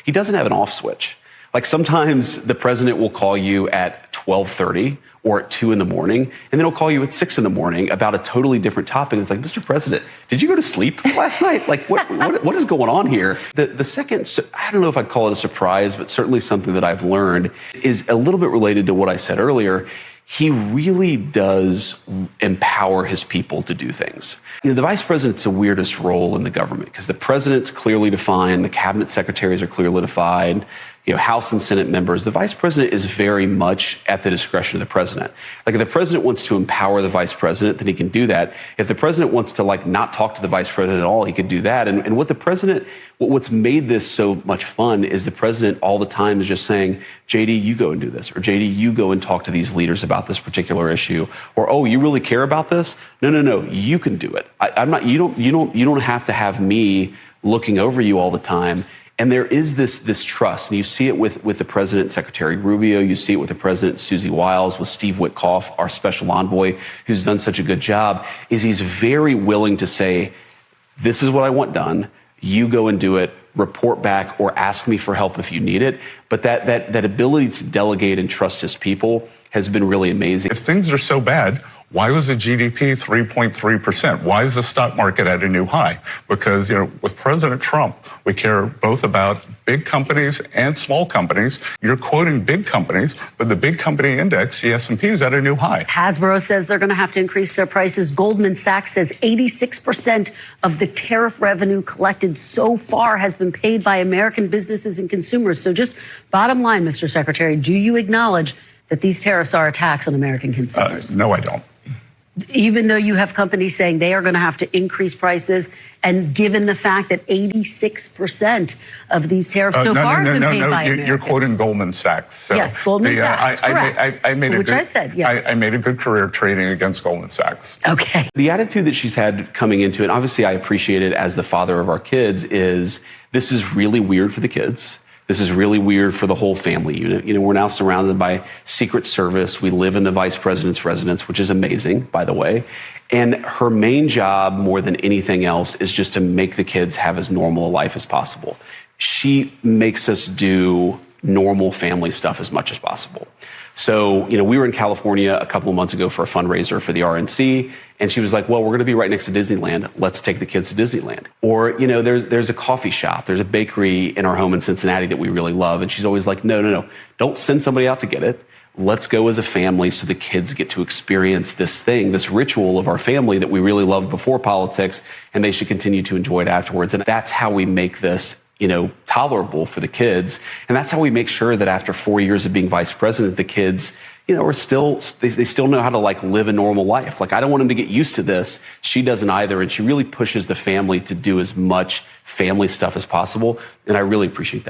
he doesn't have an off switch. Like sometimes the president will call you at 12:30 or at 2 in the morning, and then he'll call you at 6 in the morning about a totally different topic. It's like, Mr. President, did you go to sleep last night? Like, what is going on here? The second, I don't know if I'd call it a surprise, but certainly something that I've learned is a little bit related to what I said earlier. He really does empower his people to do things. You know, the vice president's the weirdest role in the government because the president's clearly defined, the cabinet secretaries are clearly defined, you know, House and Senate members. The vice president is very much at the discretion of the president. Like if the president wants to empower the vice president, then he can do that. If the president wants to like not talk to the vice president at all, he could do that. And what's made this so much fun is the president all the time is just saying, JD, you go and do this, or JD, you go and talk to these leaders about this particular issue, or oh, you really care about this? No, you can do it. You don't have to have me looking over you all the time. And there is this trust, and you see it with the president and Secretary Rubio. You see it with the president, Susie Wiles, with Steve Witkoff, our special envoy, who's done such a good job. Is he's very willing to say, "This is what I want done. You go and do it. Report back, or ask me for help if you need it." But that ability to delegate and trust his people has been really amazing. If things are so bad, why was the GDP 3.3%? Why is the stock market at a new high? Because, you know, with President Trump, we care both about big companies and small companies. You're quoting big companies, but the big company index, the S&P, is at a new high. Hasbro says they're going to have to increase their prices. Goldman Sachs says 86% of the tariff revenue collected so far has been paid by American businesses and consumers. So just bottom line, Mr. Secretary, do you acknowledge that these tariffs are a tax on American consumers? No, I don't. Even though you have companies saying they are going to have to increase prices, and given the fact that 86% of these tariffs so far have been paid by Americans. You're quoting Goldman Sachs. So yes, Goldman Sachs, correct. I made a good career trading against Goldman Sachs. Okay. The attitude that she's had coming into it, obviously I appreciate it as the father of our kids, is this is really weird for the kids. This is really weird for the whole family unit. You know, we're now surrounded by Secret Service. We live in the vice president's residence, which is amazing, by the way. And her main job, more than anything else, is just to make the kids have as normal a life as possible. She makes us do normal family stuff as much as possible. So, you know, we were in California a couple of months ago for a fundraiser for the RNC, and she was like, well, we're going to be right next to Disneyland. Let's take the kids to Disneyland. Or, you know, there's a coffee shop, there's a bakery in our home in Cincinnati that we really love. And she's always like, no, don't send somebody out to get it. Let's go as a family so the kids get to experience this thing, this ritual of our family that we really loved before politics, and they should continue to enjoy it afterwards. And that's how we make this, you know, tolerable for the kids. And that's how we make sure that after 4 years of being vice president, the kids, you know, they still know how to like live a normal life. Like, I don't want them to get used to this. She doesn't either. And she really pushes the family to do as much family stuff as possible. And I really appreciate that.